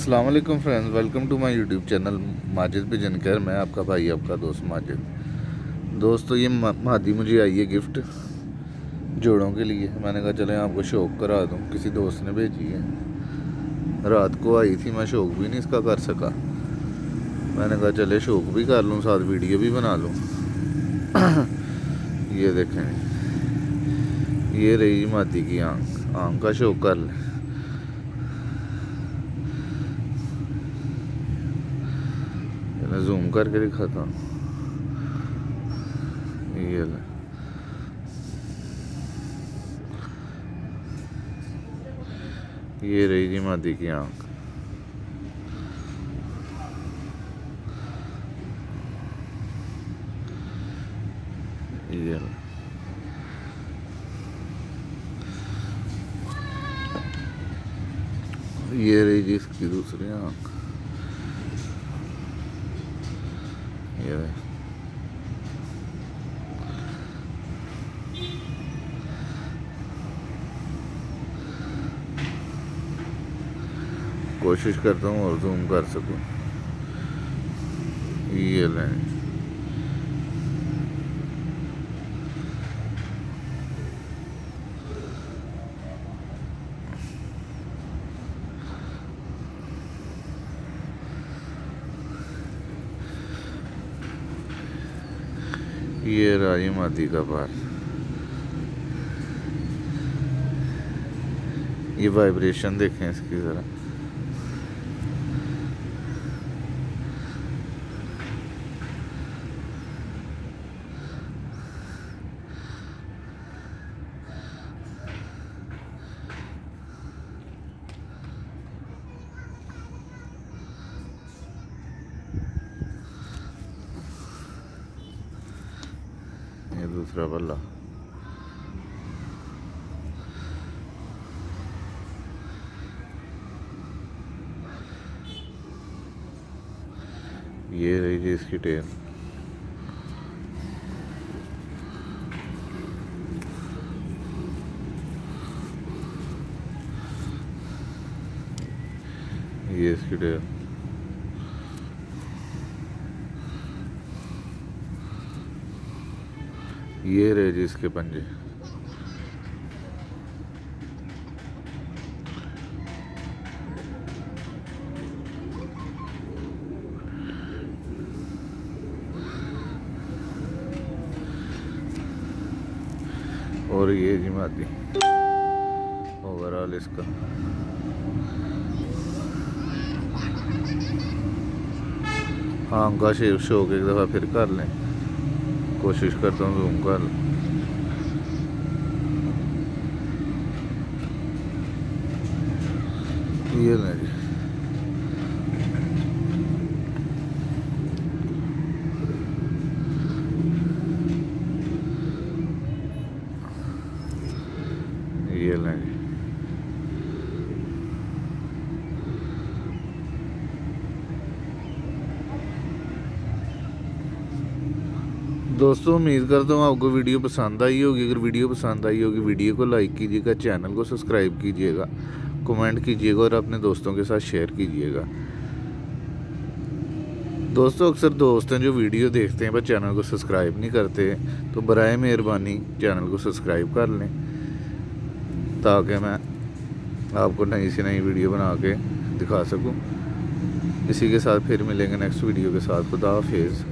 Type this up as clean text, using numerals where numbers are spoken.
अस्सलाम वालेकुम friends, welcome to my YouTube channel Majid Bijankar. मैं आपका भाई, आपका दोस्त माजिद। दोस्तों, ये मादी मुझे आई है गिफ्ट जोड़ों के लिए। मैंने कहा चलें आपको शौक़ करा दूं, किसी दोस्त ने भेजी है। रात को आई थी, मैं शौक़ भी नहीं इसका कर सका। मैंने कहा चले शौक़ भी कर लूँ, साथ वीडियो भी बना लूँ। ये देखें, ये रही मादी की आँख। आँख का शौक़ कर लें। मैं जूम करके दिखाता हूँ। ये ले, ये रही जी मादी की आँख। ये ले, ये रही जी इसकी दूसरी आँख। ये ले। कोशिश करता हूँ और जूम कर सकूँ। ये लें, ये रही मादी का बार। ये वाइब्रेशन देखें इसकी ज़रा। ये दूसरा बल्ला। ये रही जी इसकी टेल। ये इसकी टेल। ये रहे जी इसके पंजे। और ये जी मादी ओवरऑल इसका। हाँ, का शौक एक दफ़ा फिर कर लें। कोशिश करता हूँ जूम कर। ये लें जी, ये लें जी। दोस्तों, उम्मीद करता हूँ आपको वीडियो पसंद आई होगी। अगर वीडियो पसंद आई होगी, वीडियो को लाइक कीजिएगा, चैनल को सब्सक्राइब कीजिएगा, कमेंट कीजिएगा और अपने दोस्तों के साथ शेयर कीजिएगा। दोस्तों, अक्सर दोस्त हैं जो वीडियो देखते हैं पर चैनल को सब्सक्राइब नहीं करते, तो बराए मेहरबानी चैनल को सब्सक्राइब कर लें ताकि मैं आपको नई से नई वीडियो बना के दिखा सकूं। इसी के साथ फिर मिलेंगे नेक्स्ट वीडियो के साथ। खुदा हाफिज़।